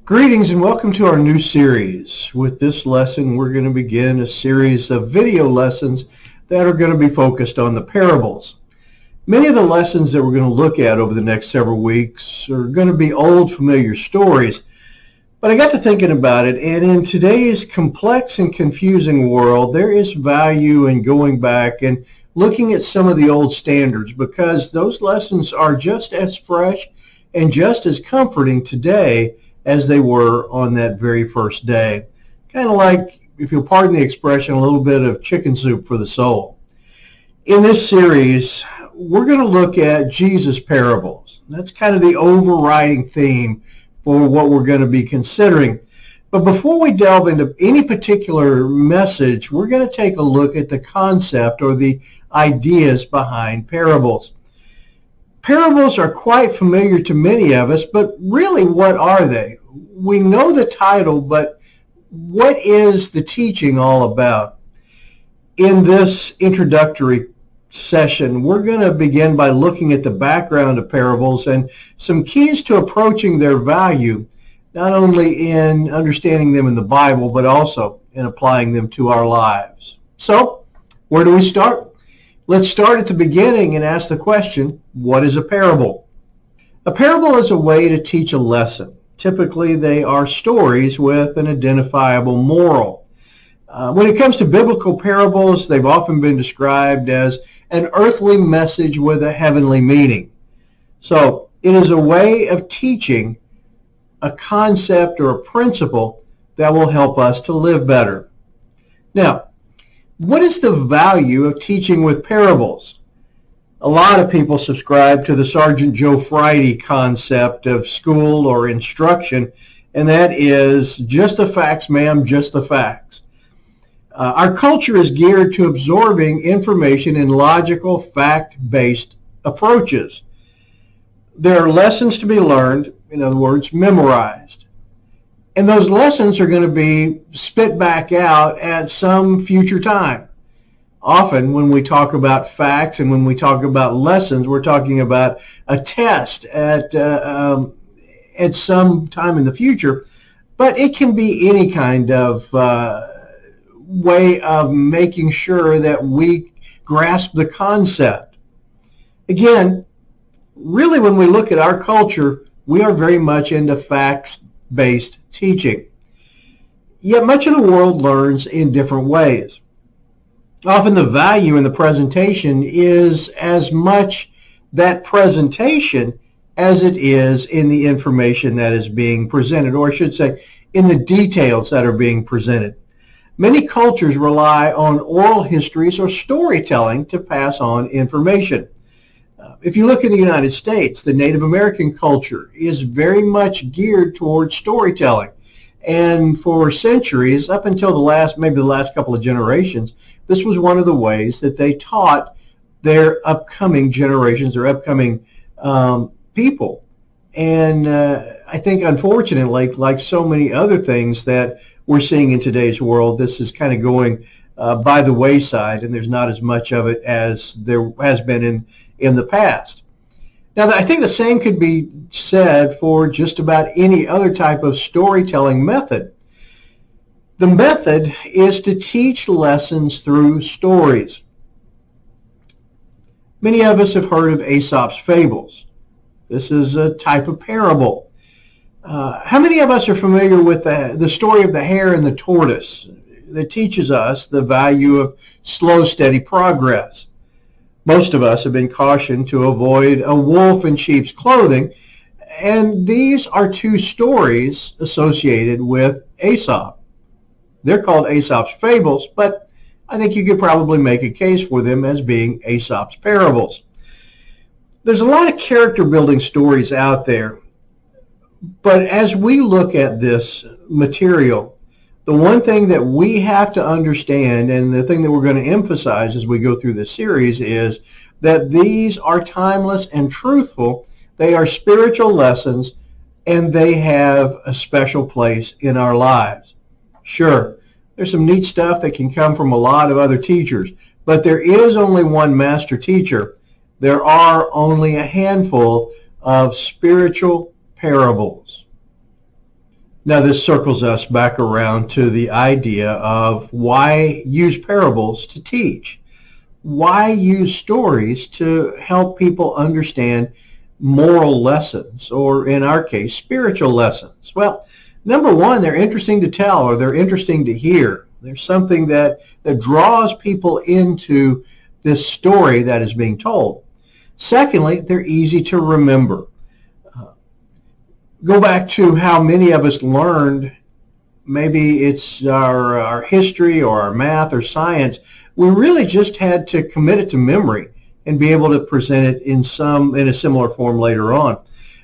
Greetings and welcome to our new series. With this lesson, we're going to begin a series of video lessons that are going to be focused on the parables. Many of the lessons that we're going to look at over the next several weeks are going to be old, familiar stories. But I got to thinking about it, and in today's complex and confusing world, there is value in going back and looking at some of the old standards because those lessons are just as fresh and just as comforting today as they were on that very first day. Kind of like, if you'll pardon the expression, a little bit of chicken soup for the soul. In this series, we're going to look at Jesus' parables. That's kind of the overriding theme for what we're going to be considering. But before we delve into any particular message, we're going to take a look at the concept or the ideas behind parables. Parables are quite familiar to many of us, but really, what are they? We know the title, but what is the teaching all about? In this introductory session, we're going to begin by looking at the background of parables and some keys to approaching their value, not only in understanding them in the Bible, but also in applying them to our lives. So, where do we start? Let's start at the beginning and ask the question, what is a parable? A parable is a way to teach a lesson. Typically, they are stories with an identifiable moral. When it comes to biblical parables, they've often been described as an earthly message with a heavenly meaning. So, it is a way of teaching a concept or a principle that will help us to live better. Now, what is the value of teaching with parables? A lot of people subscribe to the Sergeant Joe Friday concept of school or instruction, and that is just the facts, ma'am, just the facts. Our culture is geared to absorbing information in logical, fact-based approaches. There are lessons to be learned, in other words, memorized. And those lessons are going to be spit back out at some future time. Often when we talk about facts and when we talk about lessons, we're talking about a test at some time in the future. But it can be any kind of way of making sure that we grasp the concept. Again, really when we look at our culture, we are very much into facts-based teaching. Yet much of the world learns in different ways. Often the value in the presentation is as much that presentation as it is in the information that is being presented, or I should say, in the details that are being presented. Many cultures rely on oral histories or storytelling to pass on information. If you look in the United States, the Native American culture is very much geared towards storytelling. And for centuries, up until maybe the last couple of generations, this was one of the ways that they taught their upcoming generations, their upcoming people. And I think, unfortunately, like so many other things that we're seeing in today's world, this is kind of going by the wayside, and there's not as much of it as there has been in the past. Now, I think the same could be said for just about any other type of storytelling method. The method is to teach lessons through stories. Many of us have heard of Aesop's fables. This is a type of parable. How many of us are familiar with the story of the hare and the tortoise that teaches us the value of slow, steady progress? Most of us have been cautioned to avoid a wolf in sheep's clothing, and these are two stories associated with Aesop. They're called Aesop's fables, but I think you could probably make a case for them as being Aesop's parables. There's a lot of character building stories out there, but as we look at this material, the one thing that we have to understand, and the thing that we're going to emphasize as we go through this series, is that these are timeless and truthful. They are spiritual lessons, and they have a special place in our lives. Sure, there's some neat stuff that can come from a lot of other teachers, but there is only one master teacher. There are only a handful of spiritual parables. Now this circles us back around to the idea of why use parables to teach? Why use stories to help people understand moral lessons, or in our case, spiritual lessons? Well, number one, they're interesting to tell, or they're interesting to hear. There's something that draws people into this story that is being told. Secondly, they're easy to remember. Go back to how many of us learned, maybe it's our history or our math or science. We really just had to commit it to memory and be able to present it in a similar form later on.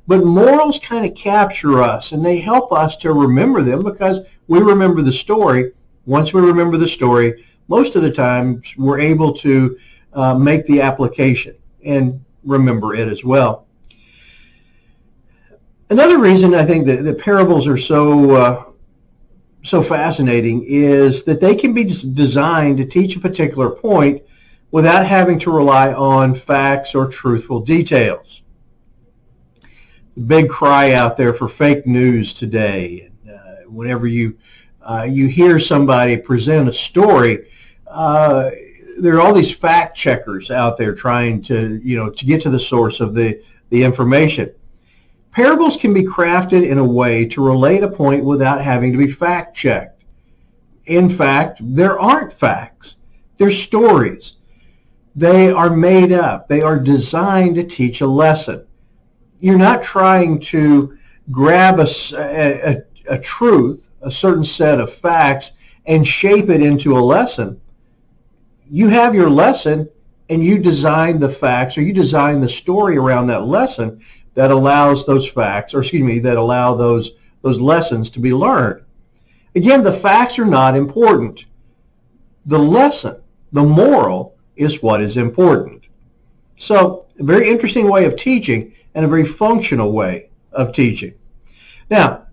But morals kind of capture us, and they help us to remember them because we remember the story. Once we remember the story, most of the times we're able to make the application and remember it as well. Another reason I think that the parables are so fascinating is that they can be designed to teach a particular point without having to rely on facts or truthful details. The big cry out there for fake news today. Whenever you hear somebody present a story, there are all these fact checkers out there trying to get to the source of the information. Parables can be crafted in a way to relate a point without having to be fact checked. In fact, there aren't facts. They're stories. They are made up. They are designed to teach a lesson. You're not trying to grab a truth, a certain set of facts, and shape it into a lesson. You have your lesson, and you design the facts, or you design the story around that lesson that allows those facts, that allow those lessons to be learned. Again, the facts are not important. The lesson, the moral, is what is important. So, a very interesting way of teaching and a very functional way of teaching. Now,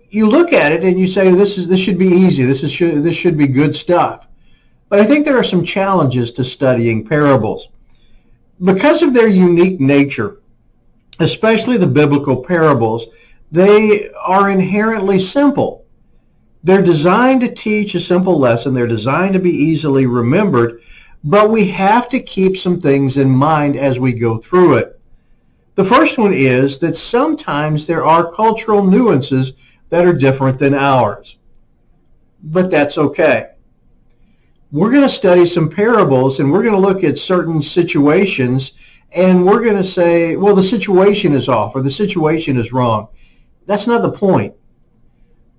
you look at it and you say, this should be easy. This should be good stuff. But I think there are some challenges to studying parables. Because of their unique nature, especially the biblical parables, they are inherently simple. They're designed to teach a simple lesson. They're designed to be easily remembered, but we have to keep some things in mind as we go through it. The first one is that sometimes there are cultural nuances that are different than ours, but that's okay. We're going to study some parables, and we're going to look at certain situations, and we're going to say, well, the situation is off, or the situation is wrong. That's not the point.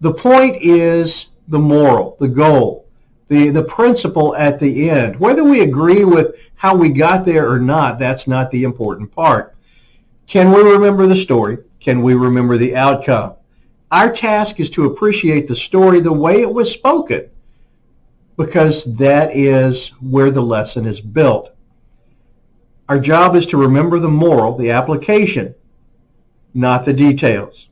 The point is the moral, the goal, the principle at the end. Whether we agree with how we got there or not, that's not the important part. Can we remember the story? Can we remember the outcome? Our task is to appreciate the story the way it was spoken, because that is where the lesson is built. Our job is to remember the moral, the application, not the details.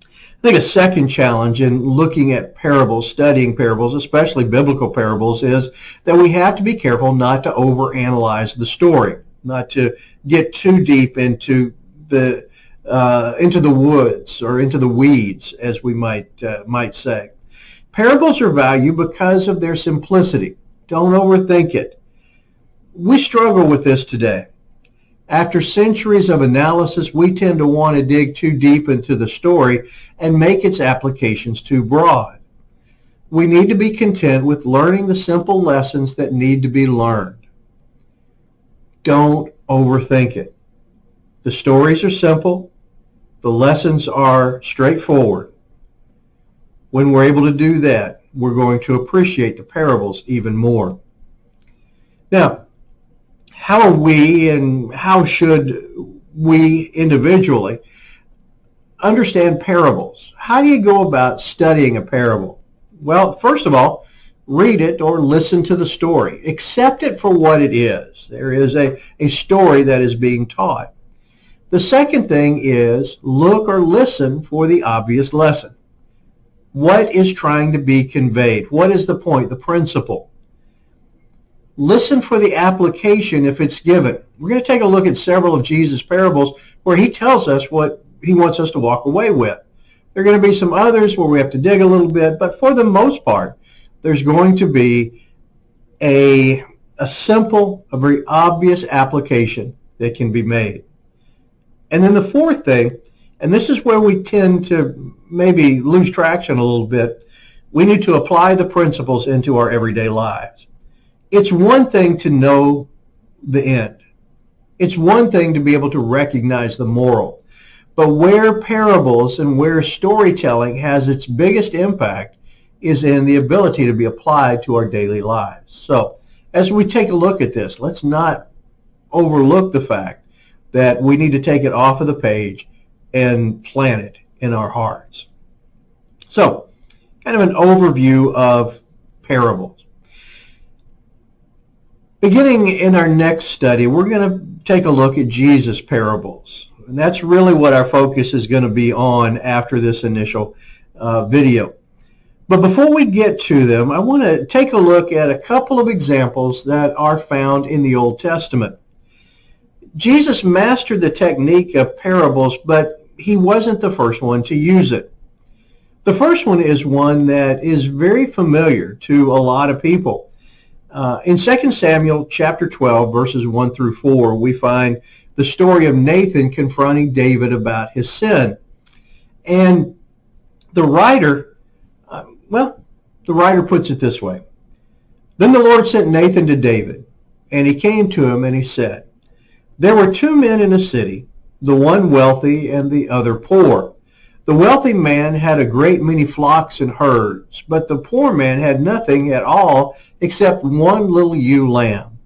I think a second challenge in looking at parables, studying parables, especially biblical parables, is that we have to be careful not to overanalyze the story, not to get too deep into the woods or into the weeds, as we might say. Parables are valued because of their simplicity. Don't overthink it. We struggle with this today. After centuries of analysis, we tend to want to dig too deep into the story and make its applications too broad. We need to be content with learning the simple lessons that need to be learned. Don't overthink it. The stories are simple. The lessons are straightforward. When we're able to do that, we're going to appreciate the parables even more. Now, how are we, and how should we individually understand parables? How do you go about studying a parable? Well, first of all, read it or listen to the story. Accept it for what it is. There is a story that is being taught. The second thing is look or listen for the obvious lesson. What is trying to be conveyed? What is the point, the principle? Listen for the application if it's given. We're going to take a look at several of Jesus' parables where he tells us what he wants us to walk away with. There are going to be some others where we have to dig a little bit, but for the most part, there's going to be a simple, a very obvious application that can be made. And then the fourth thing, and this is where we tend to maybe lose traction a little bit, we need to apply the principles into our everyday lives. It's one thing to know the end. It's one thing to be able to recognize the moral. But where parables and where storytelling has its biggest impact is in the ability to be applied to our daily lives. So as we take a look at this, let's not overlook the fact that we need to take it off of the page and plant it in our hearts. So, kind of an overview of parables. Beginning in our next study, we're going to take a look at Jesus' parables. And that's really what our focus is going to be on after this initial video. But before we get to them, I want to take a look at a couple of examples that are found in the Old Testament. Jesus mastered the technique of parables, but he wasn't the first one to use it. The first one is one that is very familiar to a lot of people. In 2 Samuel chapter 12, verses 1 through 4, we find the story of Nathan confronting David about his sin. And the writer puts it this way. Then the Lord sent Nathan to David, and he came to him, and he said, There were two men in a city, the one wealthy and the other poor. The wealthy man had a great many flocks and herds, but the poor man had nothing at all except one little ewe lamb,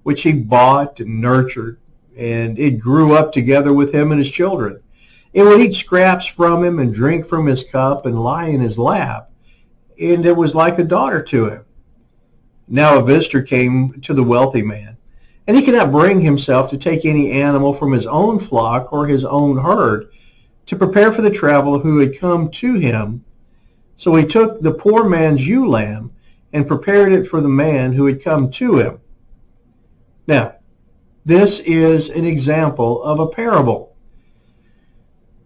which he bought and nurtured, and it grew up together with him and his children. It would eat scraps from him and drink from his cup and lie in his lap, and it was like a daughter to him. Now a visitor came to the wealthy man, and he could not bring himself to take any animal from his own flock or his own herd to prepare for the traveler who had come to him. So he took the poor man's ewe lamb and prepared it for the man who had come to him. Now, this is an example of a parable.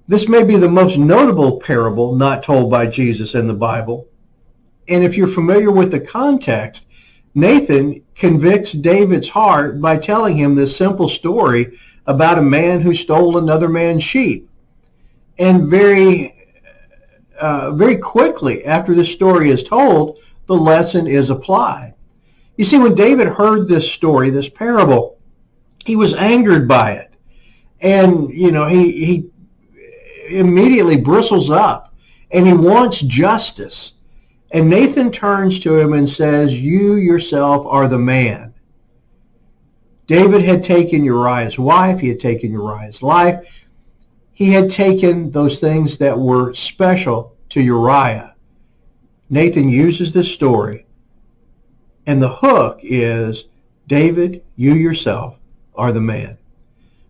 This may be the most notable parable not told by Jesus in the Bible. And if you're familiar with the context, Nathan convicts David's heart by telling him this simple story about a man who stole another man's sheep. And very quickly after this story is told, the lesson is applied. You see, when David heard this story, this parable, he was angered by it. And, he immediately bristles up and he wants justice. And Nathan turns to him and says, You yourself are the man. David had taken Uriah's wife. He had taken Uriah's life. He had taken those things that were special to Uriah. Nathan uses this story, and the hook is, David, you yourself are the man.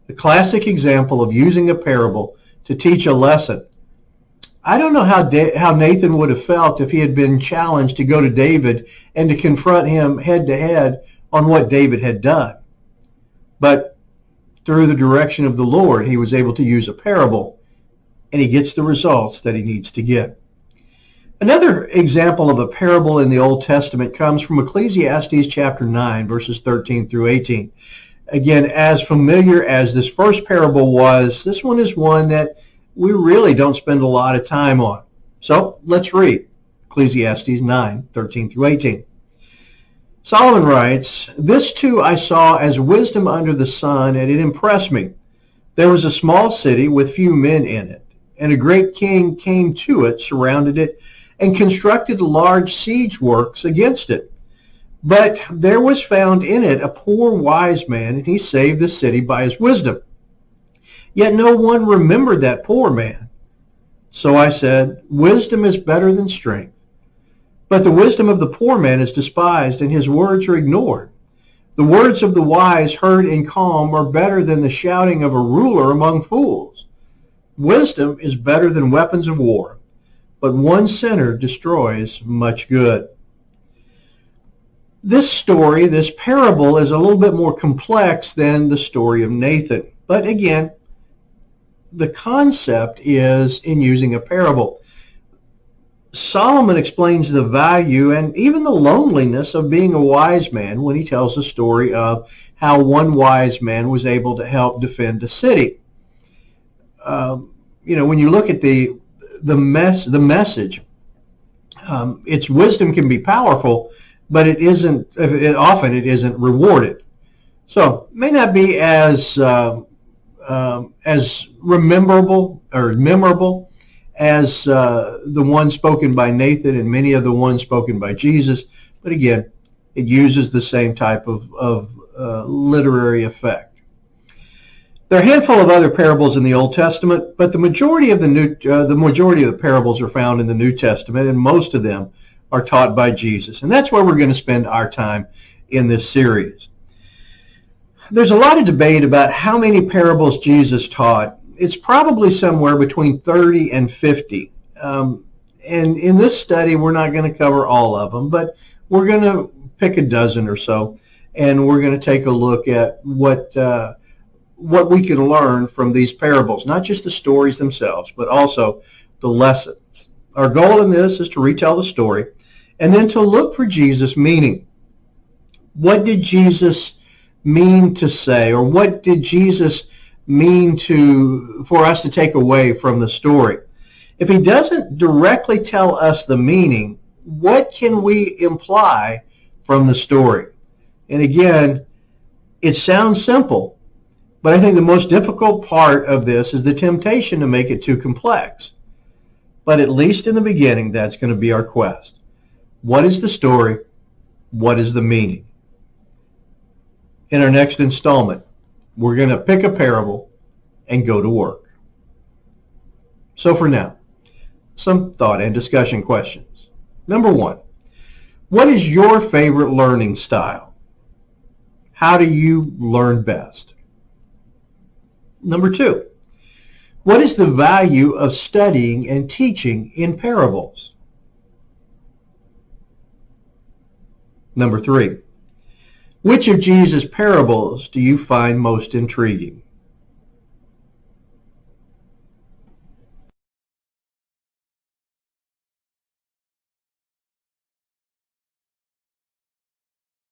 The classic example of using a parable to teach a lesson. I don't know how Nathan would have felt if he had been challenged to go to David and to confront him head to head on what David had done. But through the direction of the Lord, he was able to use a parable, and he gets the results that he needs to get. Another example of a parable in the Old Testament comes from Ecclesiastes chapter 9, verses 13 through 18. Again, as familiar as this first parable was, this one is one that we really don't spend a lot of time on. So let's read Ecclesiastes 9, 13 through 18. Solomon writes, This too I saw as wisdom under the sun, and it impressed me. There was a small city with few men in it, and a great king came to it, surrounded it, and constructed large siege works against it. But there was found in it a poor wise man, and he saved the city by his wisdom. Yet no one remembered that poor man. So I said, Wisdom is better than strength. But the wisdom of the poor man is despised, and his words are ignored. The words of the wise heard in calm are better than the shouting of a ruler among fools. Wisdom is better than weapons of war, but one sinner destroys much good. This story, this parable, is a little bit more complex than the story of Nathan. But again, the concept is in using a parable. Solomon explains the value and even the loneliness of being a wise man when he tells the story of how one wise man was able to help defend a city. When you look at the message, its wisdom can be powerful, but often it isn't rewarded. So it may not be as memorable as the one spoken by Nathan and many of the ones spoken by Jesus, but again, it uses the same type of literary effect. There are a handful of other parables in the Old Testament, but the majority of the parables are found in the New Testament, and most of them are taught by Jesus. And that's where we're going to spend our time in this series. There's a lot of debate about how many parables Jesus taught. It's probably somewhere between 30 and 50. And in this study, we're not going to cover all of them, but we're going to pick a dozen or so, and we're going to take a look at what we can learn from these parables, not just the stories themselves, but also the lessons. Our goal in this is to retell the story and then to look for Jesus' meaning. What did Jesus mean to say, or what did Jesus mean for us to take away from the story? If he doesn't directly tell us the meaning, what can we imply from the story? And again, it sounds simple, but I think the most difficult part of this is the temptation to make it too complex. But at least in the beginning, that's going to be our quest. What is the story? What is the meaning? In our next installment, we're going to pick a parable and go to work. So for now, some thought and discussion questions. Number one, what is your favorite learning style? How do you learn best? Number two, what is the value of studying and teaching in parables? Number three, which of Jesus' parables do you find most intriguing?